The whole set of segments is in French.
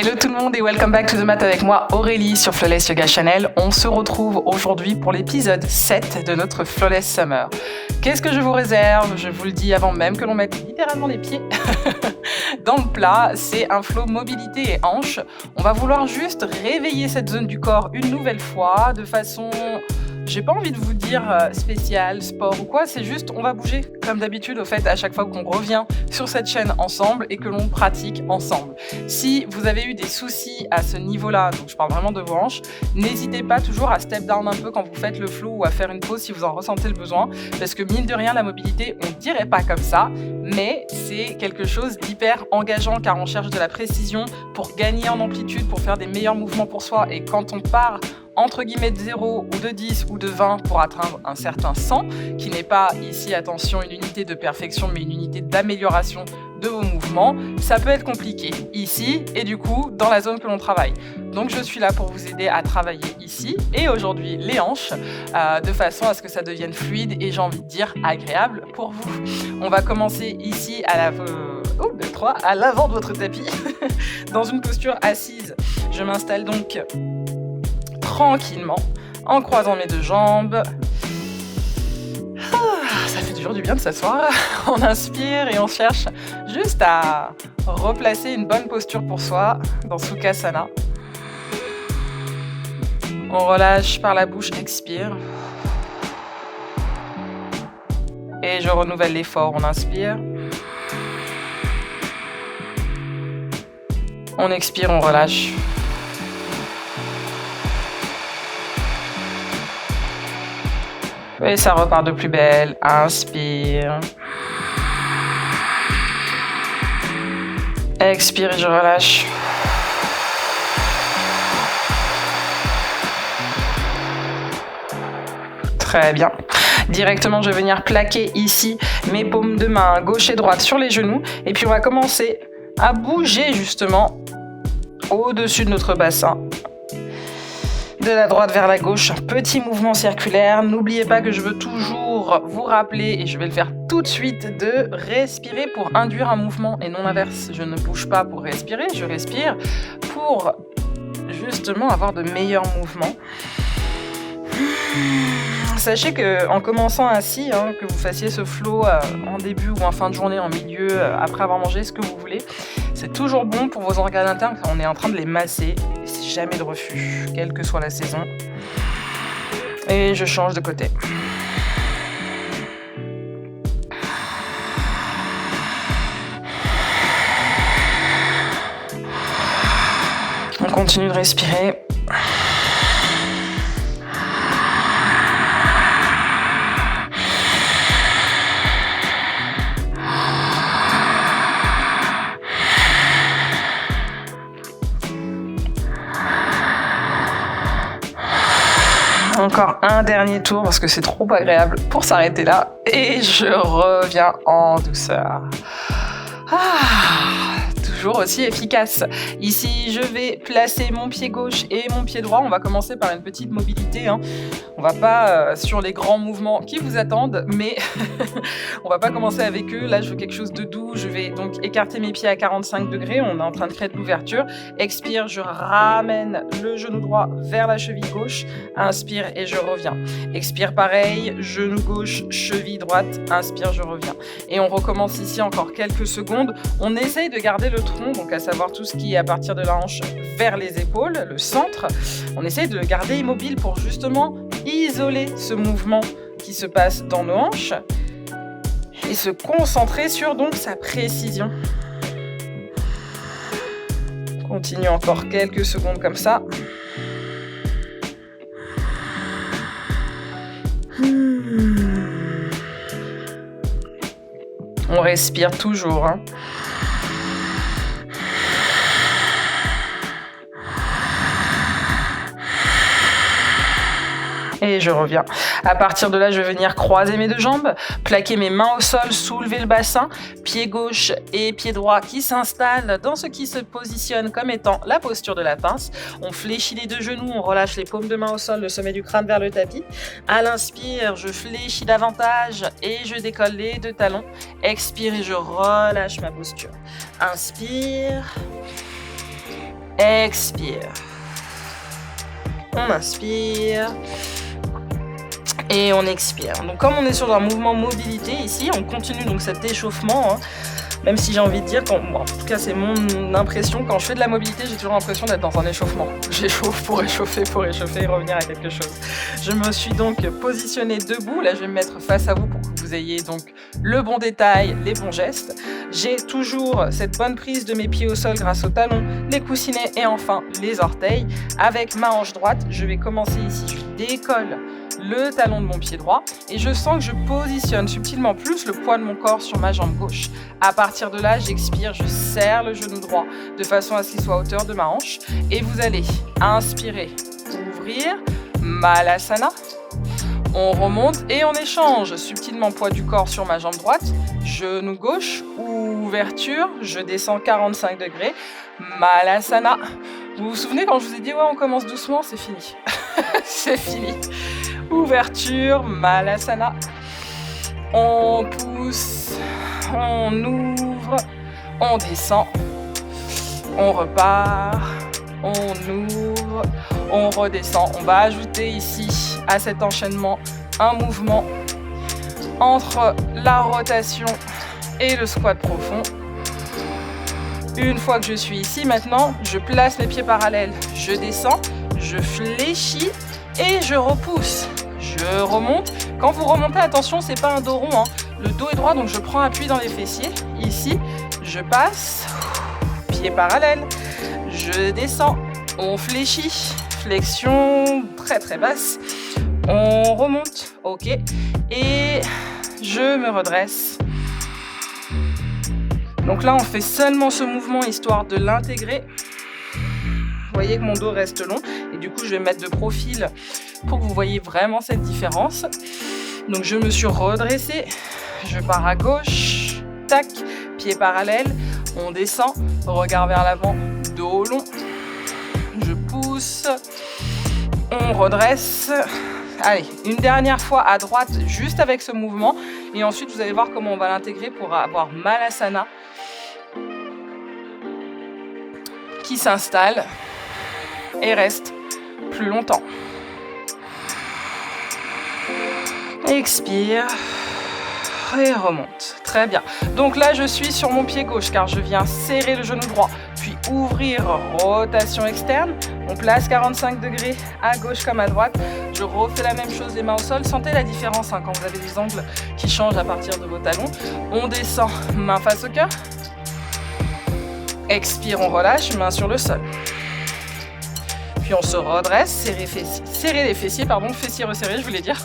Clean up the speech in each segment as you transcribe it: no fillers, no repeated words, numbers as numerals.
Hello tout le monde et welcome back to the mat avec moi Aurélie sur Flawless Yoga Channel. On se retrouve aujourd'hui pour l'épisode 7 de notre Flawless Summer. Qu'est-ce que je vous réserve? Je vous le dis avant même que l'on mette littéralement les pieds dans le plat. C'est un flow mobilité et hanche. On va vouloir juste réveiller cette zone du corps une nouvelle fois de façon... J'ai pas envie de vous dire spécial, sport ou quoi, c'est juste on va bouger comme d'habitude au fait à chaque fois qu'on revient sur cette chaîne ensemble et que l'on pratique ensemble. Si vous avez eu des soucis à ce niveau-là, donc je parle vraiment de vos hanches, n'hésitez pas toujours à step down un peu quand vous faites le flow ou à faire une pause si vous en ressentez le besoin, parce que mine de rien la mobilité, on dirait pas comme ça, mais c'est quelque chose d'hyper engageant car on cherche de la précision pour gagner en amplitude, pour faire des meilleurs mouvements pour soi et quand on part entre guillemets de 0 ou de 10 ou de 20 pour atteindre un certain 100, qui n'est pas ici, attention, une unité de perfection, mais une unité d'amélioration de vos mouvements, ça peut être compliqué ici et du coup dans la zone que l'on travaille. Donc je suis là pour vous aider à travailler ici et aujourd'hui les hanches de façon à ce que ça devienne fluide et j'ai envie de dire agréable pour vous. On va commencer ici à l'avant de votre tapis dans une posture assise. Je m'installe donc tranquillement, en croisant mes deux jambes. Ça fait toujours du bien de s'asseoir. On inspire et on cherche juste à replacer une bonne posture pour soi dans Sukhasana. On relâche par la bouche, expire. Et je renouvelle l'effort, on inspire. On expire, on relâche. Et ça repart de plus belle. Inspire. Expire et je relâche. Très bien. Directement, je vais venir plaquer ici mes paumes de main gauche et droite sur les genoux. Et puis, on va commencer à bouger justement au-dessus de notre bassin. De la droite vers la gauche, petit mouvement circulaire. N'oubliez pas que je veux toujours vous rappeler, et je vais le faire tout de suite, de respirer pour induire un mouvement et non l'inverse. Je ne bouge pas pour respirer, je respire pour justement avoir de meilleurs mouvements. Sachez qu'en commençant ainsi, que vous fassiez ce flow en début ou en fin de journée, en milieu, après avoir mangé, ce que vous voulez, c'est toujours bon pour vos organes internes quand on est en train de les masser. Et c'est jamais de refus, quelle que soit la saison. Et je change de côté. On continue de respirer. Encore un dernier tour parce que c'est trop agréable pour s'arrêter là. Et je reviens en douceur. Toujours aussi efficace. Ici, je vais placer mon pied gauche et mon pied droit. On va commencer par une petite mobilité. On va pas sur les grands mouvements qui vous attendent, mais on va pas commencer avec eux. Là, je veux quelque chose de doux. Je vais donc écarter mes pieds à 45 degrés. On est en train de créer de l'ouverture. Expire, je ramène le genou droit vers la cheville gauche. Inspire et je reviens. Expire, pareil. Genou gauche, cheville droite. Inspire, je reviens. Et on recommence ici encore quelques secondes. On essaye de garder le tronc, donc à savoir tout ce qui est à partir de la hanche vers les épaules, le centre. On essaye de le garder immobile pour justement isoler ce mouvement qui se passe dans nos hanches et se concentrer sur donc sa précision. Continue encore quelques secondes comme ça. On respire toujours. Et je reviens. À partir de là, je vais venir croiser mes deux jambes, plaquer mes mains au sol, soulever le bassin, pied gauche et pied droit qui s'installent dans ce qui se positionne comme étant la posture de la pince. On fléchit les deux genoux, on relâche les paumes de main au sol, le sommet du crâne vers le tapis. À l'inspire, je fléchis davantage et je décolle les deux talons. Expire et je relâche ma posture. Inspire. Expire. On inspire. Et on expire. Donc comme on est sur un mouvement mobilité ici, on continue donc cet échauffement. Même si j'ai envie de dire, en tout cas c'est mon impression, quand je fais de la mobilité, j'ai toujours l'impression d'être dans un échauffement. J'échauffe pour échauffer et revenir à quelque chose. Je me suis donc positionnée debout. Là, je vais me mettre face à vous pour que vous ayez donc le bon détail, les bons gestes. J'ai toujours cette bonne prise de mes pieds au sol grâce aux talons, les coussinets et enfin les orteils. Avec ma hanche droite, je vais commencer ici. Je décolle le talon de mon pied droit et je sens que je positionne subtilement plus le poids de mon corps sur ma jambe gauche. À partir de là, j'expire, je serre le genou droit de façon à ce qu'il soit à hauteur de ma hanche et vous allez inspirer, ouvrir, Malasana. On remonte et on échange subtilement poids du corps sur ma jambe droite, genou gauche, ouverture, je descends 45 degrés, Malasana. Vous vous souvenez quand je vous ai dit ouais on commence doucement, c'est fini. C'est fini. Ouverture, Malasana. On pousse, on ouvre, on descend, on repart, on ouvre, on redescend. On va ajouter ici à cet enchaînement un mouvement entre la rotation et le squat profond. Une fois que je suis ici, maintenant, je place mes pieds parallèles, je descends, je fléchis et je repousse. Je remonte. Quand vous remontez, attention, c'est pas un dos rond. Le dos est droit, donc je prends appui dans les fessiers. Ici, je passe, pieds parallèles, je descends, on fléchit, flexion très très basse, on remonte, ok, et je me redresse. Donc là, on fait seulement ce mouvement histoire de l'intégrer. Vous voyez que mon dos reste long et du coup, je vais me mettre de profil pour que vous voyez vraiment cette différence. Donc, je me suis redressée. Je pars à gauche. Tac, pied parallèle. On descend. Regard vers l'avant. Dos long. Je pousse. On redresse. Allez, une dernière fois à droite, juste avec ce mouvement. Et ensuite, vous allez voir comment on va l'intégrer pour avoir Malasana qui s'installe et reste plus longtemps. Expire et remonte. Très bien. Donc là, je suis sur mon pied gauche car je viens serrer le genou droit, puis ouvrir, rotation externe. On place 45 degrés à gauche comme à droite. Je refais la même chose, les mains au sol. Sentez la différence quand vous avez des angles qui changent à partir de vos talons. On descend, main face au cœur. Expire, on relâche, main sur le sol. Puis on se redresse, serrer les fessiers, fessiers resserrés, je voulais dire.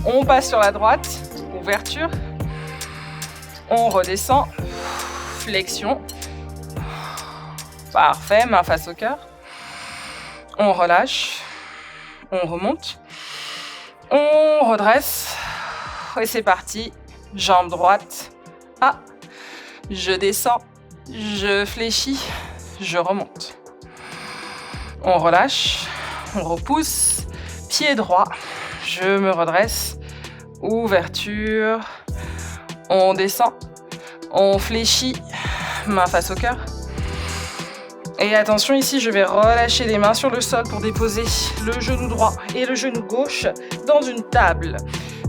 On passe sur la droite, ouverture. On redescend, flexion. Parfait, main face au cœur. On relâche, on remonte. On redresse. Et c'est parti. Jambe droite. Ah, je descends, je fléchis, je remonte. On relâche, on repousse, pied droit, je me redresse, ouverture, on descend, on fléchit, main face au cœur. Et attention ici, je vais relâcher les mains sur le sol pour déposer le genou droit et le genou gauche dans une table.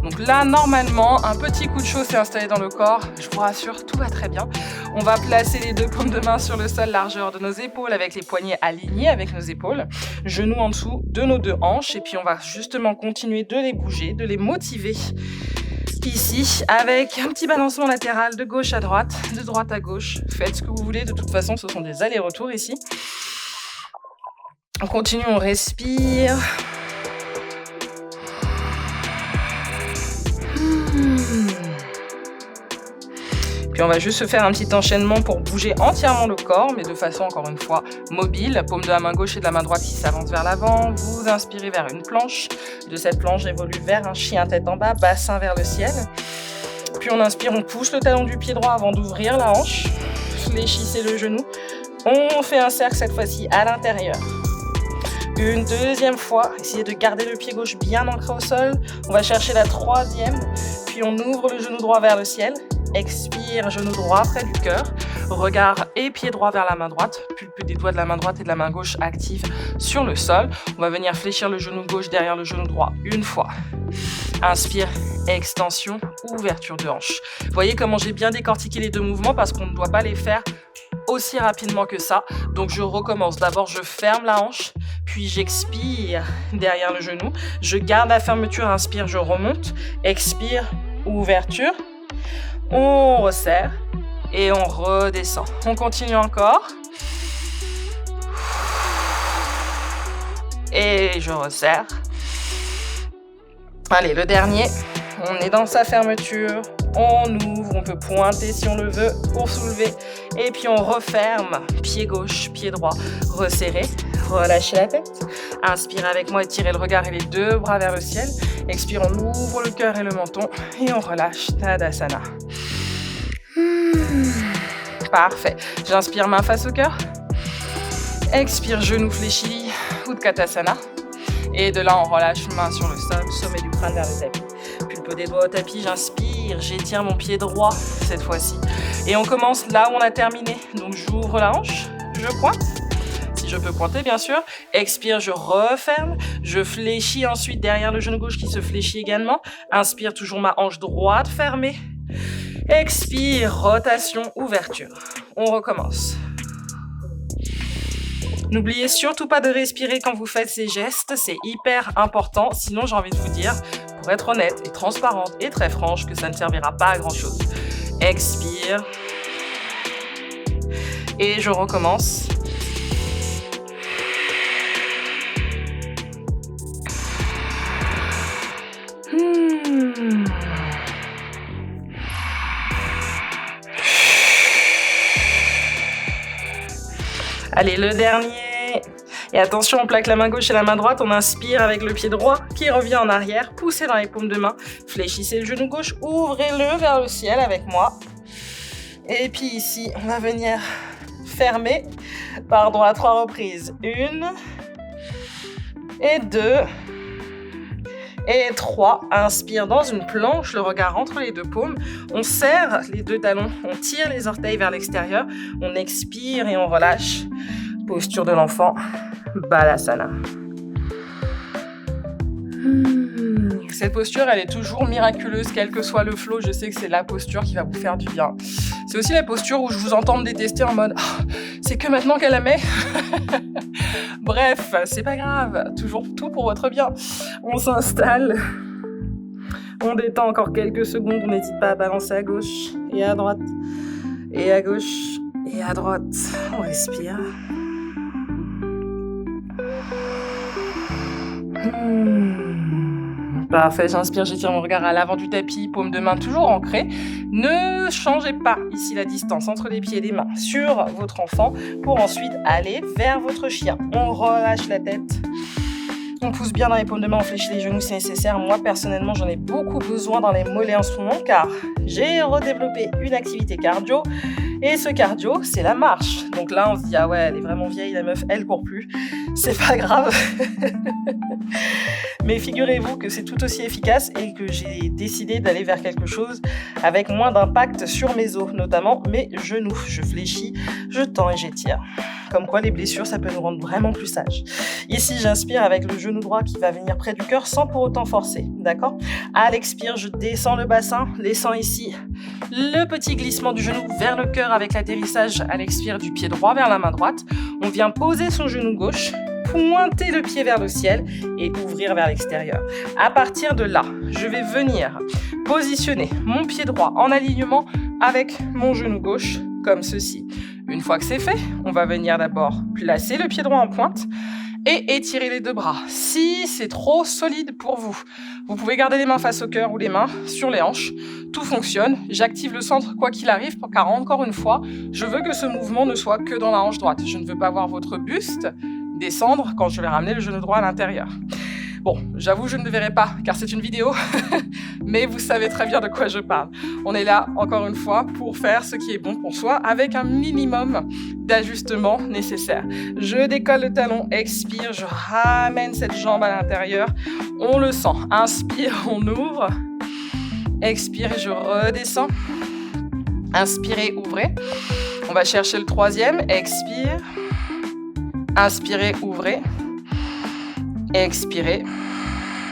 Donc là, normalement, un petit coup de chaud s'est installé dans le corps. Je vous rassure, tout va très bien. On va placer les deux paumes de main sur le sol, largeur de nos épaules, avec les poignets alignés avec nos épaules. Genoux en dessous de nos deux hanches. Et puis, on va justement continuer de les bouger, de les motiver. Ici, avec un petit balancement latéral de gauche à droite, de droite à gauche. Faites ce que vous voulez. De toute façon, ce sont des allers-retours ici. On continue, on respire. Puis on va juste se faire un petit enchaînement pour bouger entièrement le corps, mais de façon encore une fois mobile. Paume de la main gauche et de la main droite qui s'avance vers l'avant. Vous inspirez vers une planche. De cette planche, j'évolue vers un chien tête en bas, bassin vers le ciel. Puis on inspire, on pousse le talon du pied droit avant d'ouvrir la hanche. Fléchissez le genou. On fait un cercle cette fois-ci à l'intérieur. Une deuxième fois, essayez de garder le pied gauche bien ancré au sol. On va chercher la troisième. Puis on ouvre le genou droit vers le ciel. Expire, genou droit près du cœur. Regard et pied droit vers la main droite. Pulpe des doigts de la main droite et de la main gauche active sur le sol. On va venir fléchir le genou gauche derrière le genou droit une fois. Inspire, extension, ouverture de hanche. Vous voyez comment j'ai bien décortiqué les deux mouvements parce qu'on ne doit pas les faire aussi rapidement que ça. Donc je recommence. D'abord, je ferme la hanche, puis j'expire derrière le genou. Je garde la fermeture, inspire, je remonte. Expire, ouverture. On resserre et on redescend. On continue encore. Et je resserre. Allez, le dernier. On est dans sa fermeture, on ouvre, on peut pointer si on le veut pour soulever. Et puis on referme, pied gauche, pied droit, resserrez, relâchez la tête. Inspire avec moi, étirez le regard et les deux bras vers le ciel. Expire, on ouvre le cœur et le menton et on relâche, Tadasana. Parfait. J'inspire, main face au cœur. Expire, genou fléchi, Utkatasana. Et de là, on relâche, main sur le sol, sommet du crâne vers le tapis. Pulpe des doigts au tapis, j'inspire, j'étire mon pied droit cette fois-ci. Et on commence là où on a terminé. Donc j'ouvre la hanche, je pointe, si je peux pointer bien sûr. Expire, je referme, je fléchis ensuite derrière le genou gauche qui se fléchit également. Inspire, toujours ma hanche droite fermée. Expire, rotation, ouverture. On recommence. N'oubliez surtout pas de respirer quand vous faites ces gestes, c'est hyper important. Sinon, j'ai envie de vous dire, pour être honnête et transparente et très franche, que ça ne servira pas à grand-chose. Expire. Et je recommence. Allez, le dernier. Et attention, on plaque la main gauche et la main droite. On inspire avec le pied droit qui revient en arrière. Poussez dans les paumes de main. Fléchissez le genou gauche. Ouvrez-le vers le ciel avec moi. Et puis ici, on va venir fermer par droit 3 reprises. 1 et 2 et 3. Inspire dans une planche, le regard entre les deux paumes. On serre les deux talons, on tire les orteils vers l'extérieur. On expire et on relâche. Posture de l'enfant, Balasana. Cette posture, elle est toujours miraculeuse, quel que soit le flow. Je sais que c'est la posture qui va vous faire du bien. C'est aussi la posture où je vous entends me détester en mode c'est que maintenant qu'elle la met. Bref, c'est pas grave, toujours tout pour votre bien. On s'installe, on détend encore quelques secondes, on n'hésite pas à balancer à gauche et à droite, et à gauche et à droite. On respire. Parfait, j'inspire, j'étire mon regard à l'avant du tapis, paume de main toujours ancrée. Ne changez pas ici la distance entre les pieds et les mains sur votre enfant pour ensuite aller vers votre chien. On relâche la tête. On pousse bien dans les paumes de main, on fléchit les genoux, c'est nécessaire. Moi, personnellement, j'en ai beaucoup besoin dans les mollets en ce moment car j'ai redéveloppé une activité cardio. Et ce cardio, c'est la marche. Donc là, on se dit, ah ouais, elle est vraiment vieille, la meuf, elle court plus. C'est pas grave. Mais figurez-vous que c'est tout aussi efficace et que j'ai décidé d'aller vers quelque chose avec moins d'impact sur mes os, notamment mes genoux. Je fléchis, je tends et j'étire. Comme quoi, les blessures, ça peut nous rendre vraiment plus sages. Ici, j'inspire avec le genou droit qui va venir près du cœur sans pour autant forcer, d'accord ? À l'expire, je descends le bassin, laissant ici le petit glissement du genou vers le cœur avec l'atterrissage à l'expire du pied droit vers la main droite. On vient poser son genou gauche, pointer le pied vers le ciel et ouvrir vers l'extérieur. À partir de là, je vais venir positionner mon pied droit en alignement avec mon genou gauche, comme ceci. Une fois que c'est fait, on va venir d'abord placer le pied droit en pointe et étirer les deux bras. Si c'est trop solide pour vous, vous pouvez garder les mains face au cœur ou les mains sur les hanches. Tout fonctionne. J'active le centre quoi qu'il arrive, car encore une fois, je veux que ce mouvement ne soit que dans la hanche droite. Je ne veux pas voir votre buste descendre quand je vais ramener le genou droit à l'intérieur. Bon, j'avoue, je ne le verrai pas, car c'est une vidéo, mais vous savez très bien de quoi je parle. On est là, encore une fois, pour faire ce qui est bon pour soi, avec un minimum d'ajustements nécessaires. Je décolle le talon, expire, je ramène cette jambe à l'intérieur. On le sent. Inspire, on ouvre. Expire, je redescends. Inspirez, ouvrez. On va chercher le troisième. Expire. Inspirez, ouvrez. Expirez.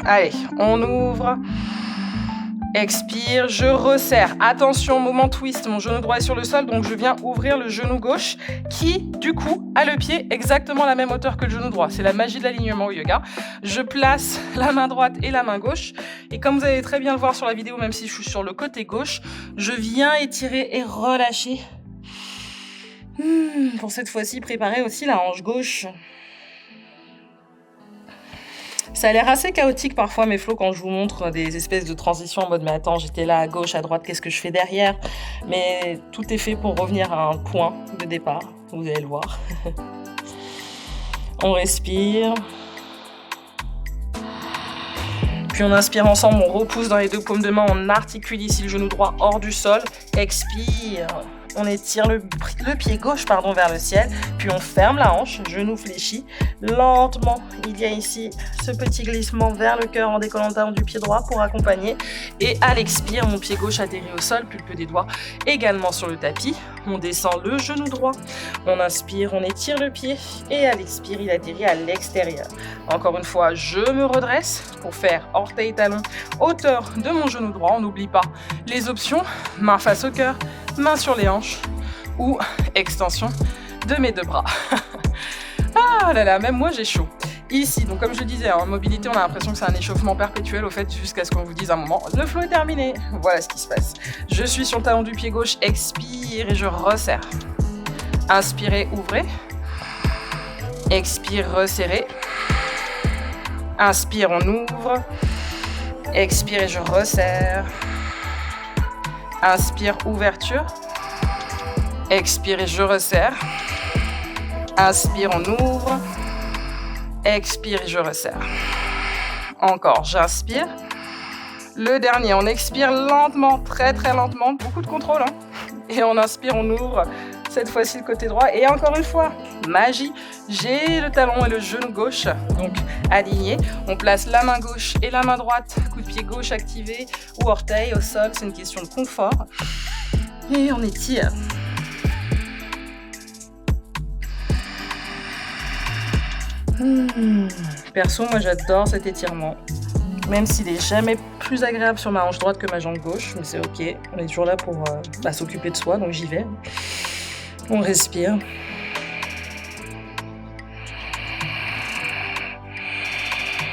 Allez, on ouvre. Expire, je resserre. Attention, moment twist, mon genou droit est sur le sol, donc je viens ouvrir le genou gauche qui, du coup, a le pied exactement à la même hauteur que le genou droit. C'est la magie de l'alignement au yoga. Je place la main droite et la main gauche. Et comme vous allez très bien le voir sur la vidéo, même si je suis sur le côté gauche, je viens étirer et relâcher. Pour cette fois-ci, préparer aussi la hanche gauche. Ça a l'air assez chaotique parfois mes flots quand je vous montre des espèces de transitions en mode mais attends, j'étais là à gauche, à droite, qu'est-ce que je fais derrière? Mais tout est fait pour revenir à un point de départ, vous allez le voir. On respire. Puis on inspire ensemble, on repousse dans les deux paumes de main, on articule ici le genou droit hors du sol. Expire. On étire le pied gauche vers le ciel, puis on ferme la hanche, genou fléchi. Lentement, il y a ici ce petit glissement vers le cœur en décollant le talon du pied droit pour accompagner. Et à l'expire, mon pied gauche atterrit au sol, pulpe des doigts également sur le tapis. On descend le genou droit, on inspire, on étire le pied et à l'expire, il atterrit à l'extérieur. Encore une fois, je me redresse pour faire orteil-talon, hauteur de mon genou droit. On n'oublie pas les options, main face au cœur, main sur les hanches ou extension de mes deux bras. Ah là là, même moi j'ai chaud. Ici, donc comme je disais, en mobilité, on a l'impression que c'est un échauffement perpétuel au fait jusqu'à ce qu'on vous dise un moment, le flow est terminé. Voilà ce qui se passe. Je suis sur le talon du pied gauche, expire et je resserre. Inspirez, ouvrez. Expire, resserrez. Inspire, on ouvre. Expire et je resserre. Inspire, ouverture. Expire et je resserre. Inspire, on ouvre. Expire et je resserre. Encore, j'inspire. Le dernier, on expire lentement, très très lentement, beaucoup de contrôle. Et on inspire, on ouvre. Cette fois-ci le côté droit. Et encore une fois, magie, j'ai le talon et le genou gauche, donc alignés. On place la main gauche et la main droite, coup de pied gauche activé ou orteil au sol, c'est une question de confort. Et on étire. Perso, moi j'adore cet étirement. Même s'il est jamais plus agréable sur ma hanche droite que ma jambe gauche, mais c'est ok. On est toujours là pour s'occuper de soi, donc j'y vais. On respire.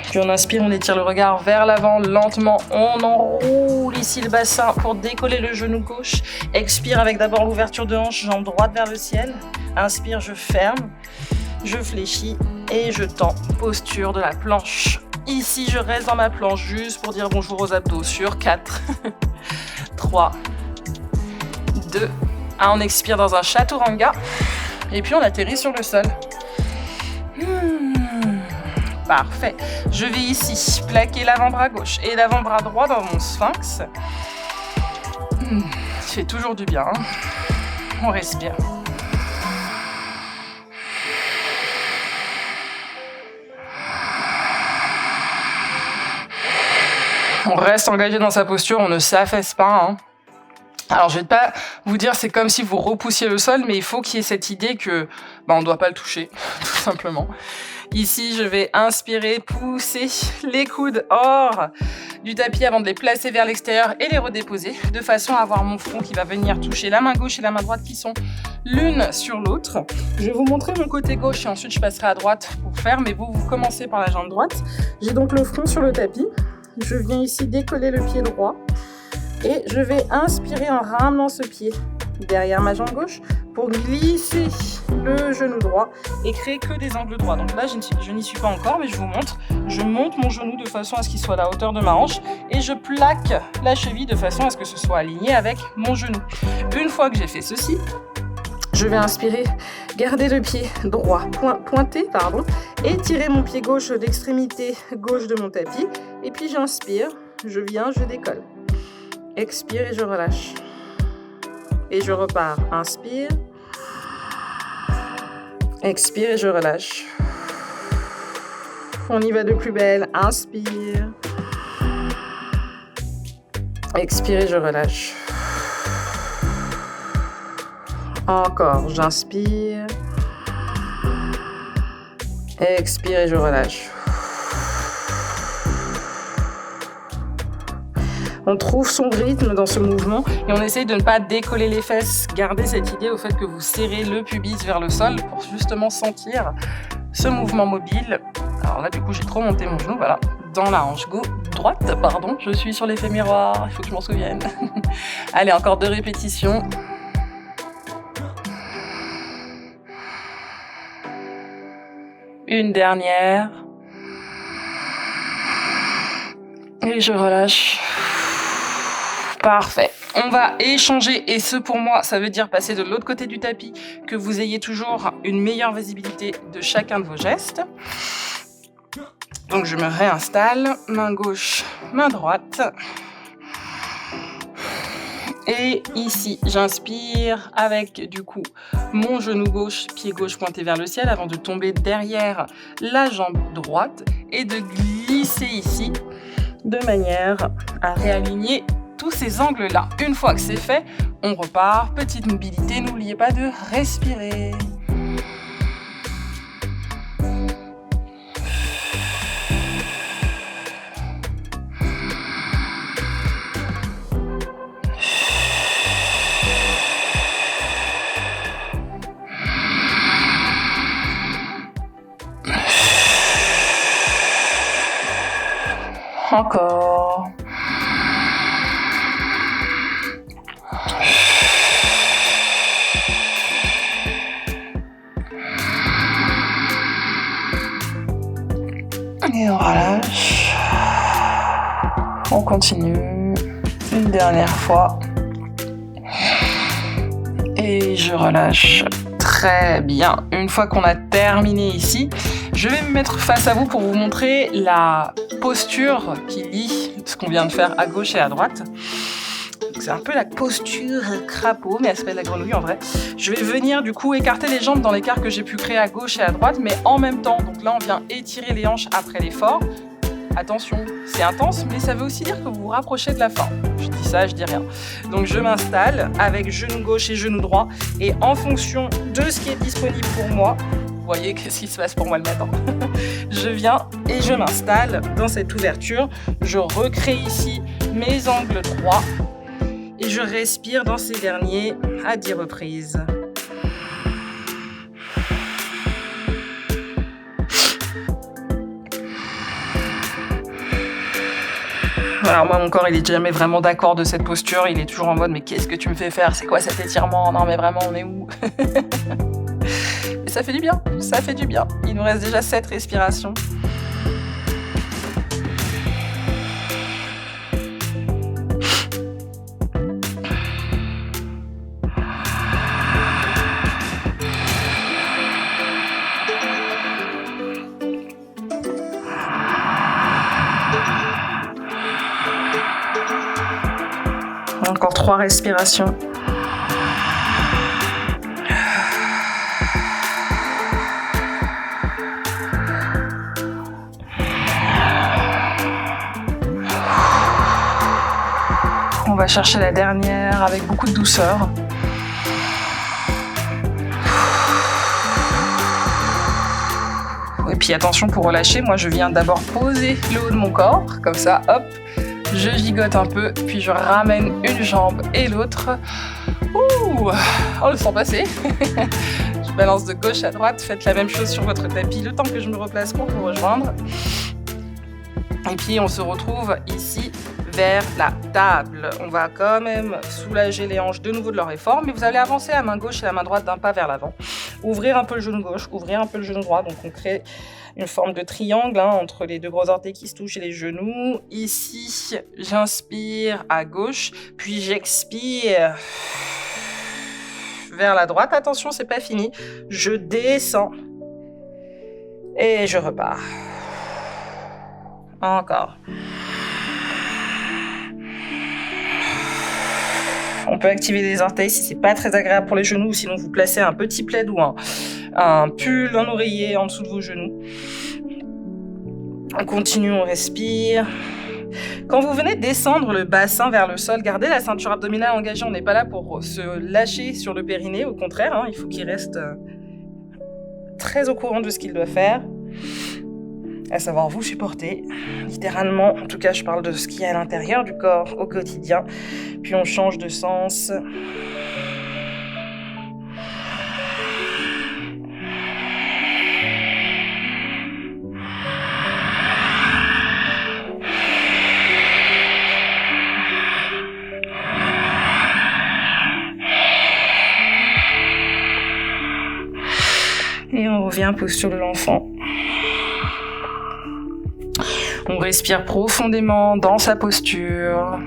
Puis on inspire, on étire le regard vers l'avant, lentement. On enroule ici le bassin pour décoller le genou gauche. Expire avec d'abord l'ouverture de hanche, jambe droite vers le ciel. Inspire, je ferme, je fléchis et je tends. Posture de la planche. Ici, je reste dans ma planche juste pour dire bonjour aux abdos sur 4, 3, 2, 1. On expire dans un chaturanga et puis on atterrit sur le sol. Parfait. Je vais ici plaquer l'avant-bras gauche et l'avant-bras droit dans mon sphinx. Ça fait toujours du bien. On respire. On reste engagé dans sa posture, on ne s'affaisse pas. Alors je vais pas vous dire c'est comme si vous repoussiez le sol, mais il faut qu'il y ait cette idée que on ne doit pas le toucher, tout simplement. Ici, je vais inspirer, pousser les coudes hors du tapis avant de les placer vers l'extérieur et les redéposer, de façon à avoir mon front qui va venir toucher la main gauche et la main droite qui sont l'une sur l'autre. Je vais vous montrer mon côté gauche et ensuite je passerai à droite pour faire, mais vous commencez par la jambe droite. J'ai donc le front sur le tapis. Je viens ici décoller le pied droit et je vais inspirer en ramenant ce pied derrière ma jambe gauche pour glisser le genou droit et créer que des angles droits. Donc là, je n'y suis pas encore, mais je vous montre. Je monte mon genou de façon à ce qu'il soit à la hauteur de ma hanche et je plaque la cheville de façon à ce que ce soit aligné avec mon genou. Une fois que j'ai fait ceci, je vais inspirer, garder le pied droit pointé, et tirer mon pied gauche de l'extrémité gauche de mon tapis. Et puis j'inspire, je viens, je décolle. Expire et je relâche. Et je repars. Inspire. Expire et je relâche. On y va de plus belle. Inspire. Expire et je relâche. Encore, j'inspire. Expire et je relâche. On trouve son rythme dans ce mouvement et on essaye de ne pas décoller les fesses. Gardez cette idée au fait que vous serrez le pubis vers le sol pour justement sentir ce mouvement mobile. Alors là, du coup, j'ai trop monté mon genou, voilà, dans la hanche droite, pardon. Je suis sur l'effet miroir, il faut que je m'en souvienne. Allez, encore 2 répétitions. Une dernière. Et je relâche. Parfait. On va échanger et ce pour moi, ça veut dire passer de l'autre côté du tapis, que vous ayez toujours une meilleure visibilité de chacun de vos gestes. Donc je me réinstalle, main gauche, main droite. Et ici, j'inspire avec du coup mon genou gauche, pied gauche pointé vers le ciel avant de tomber derrière la jambe droite et de glisser ici de manière à réaligner tous ces angles-là. Une fois que c'est fait, on repart. Petite mobilité, n'oubliez pas de respirer. Encore. Et on relâche. On continue. Une dernière fois. Et je relâche. Très bien. Une fois qu'on a terminé ici, je vais me mettre face à vous pour vous montrer la posture qui lie ce qu'on vient de faire à gauche et à droite. C'est un peu la posture crapaud, mais elle s'appelle la grenouille en vrai. Je vais venir du coup écarter les jambes dans l'écart que j'ai pu créer à gauche et à droite, mais en même temps. Donc là, on vient étirer les hanches après l'effort. Attention, c'est intense, mais ça veut aussi dire que vous vous rapprochez de la fin. Je dis ça, je dis rien. Donc je m'installe avec genou gauche et genou droit, et en fonction de ce qui est disponible pour moi, vous voyez qu'est-ce qui se passe pour moi le matin. Je viens et je m'installe dans cette ouverture. Je recrée ici mes angles droits et je respire dans ces derniers à 10 reprises. Alors moi, mon corps, il est jamais vraiment d'accord de cette posture. Il est toujours en mode, mais qu'est-ce que tu me fais faire? C'est quoi cet étirement? Non mais vraiment, on est où? Et ça fait du bien, ça fait du bien. Il nous reste déjà 7 respirations. Encore 3 respirations. On va chercher la dernière avec beaucoup de douceur. Et puis attention pour relâcher, moi je viens d'abord poser le haut de mon corps, comme ça, hop. Je gigote un peu, puis je ramène une jambe et l'autre. Ouh, on le sent passer. Je balance de gauche à droite. Faites la même chose sur votre tapis le temps que je me replace pour vous rejoindre. Et puis on se retrouve ici vers la table. On va quand même soulager les hanches de nouveau de leur effort, mais vous allez avancer la main gauche et la main droite d'un pas vers l'avant. Ouvrir un peu le genou gauche, ouvrir un peu le genou droit. Donc on crée une forme de triangle entre les 2 gros orteils qui se touchent et les genoux. Ici, j'inspire à gauche, puis j'expire vers la droite. Attention, c'est pas fini. Je descends et je repars. Encore. On peut activer les orteils si c'est pas très agréable pour les genoux, sinon vous placez un petit plaid ou un pull, un oreiller en dessous de vos genoux. On continue, on respire. Quand vous venez descendre le bassin vers le sol, gardez la ceinture abdominale engagée. On n'est pas là pour se lâcher sur le périnée, au contraire, hein, il faut qu'il reste très au courant de ce qu'il doit faire, à savoir vous supporter, littéralement. En tout cas, je parle de ce qui est à l'intérieur du corps au quotidien. Puis on change de sens. Et on revient posture de l'enfant. On respire profondément dans sa posture.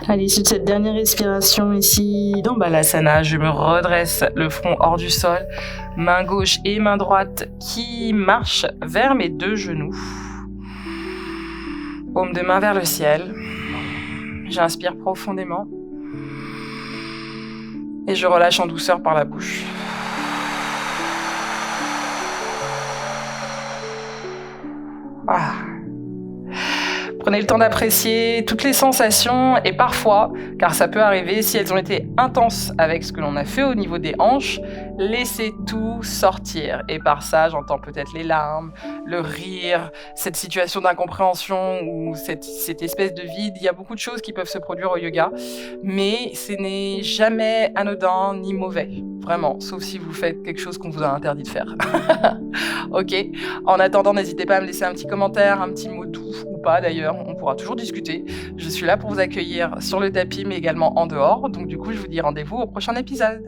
À l'issue de cette dernière respiration ici, dans Balasana, je me redresse le front hors du sol, main gauche et main droite qui marchent vers mes 2 genoux. Paume de main vers le ciel. J'inspire profondément et je relâche en douceur par la bouche. Ah. Prenez le temps d'apprécier toutes les sensations et parfois, car ça peut arriver, si elles ont été intenses avec ce que l'on a fait au niveau des hanches, laissez tout sortir. Et par ça, j'entends peut-être les larmes, le rire, cette situation d'incompréhension ou cette espèce de vide. Il y a beaucoup de choses qui peuvent se produire au yoga, mais ce n'est jamais anodin ni mauvais, vraiment, sauf si vous faites quelque chose qu'on vous a interdit de faire. Ok. En attendant, n'hésitez pas à me laisser un petit commentaire, un petit mot doux ou pas d'ailleurs, on pourra toujours discuter. Je suis là pour vous accueillir sur le tapis mais également en dehors, donc du coup je vous dis rendez-vous au prochain épisode.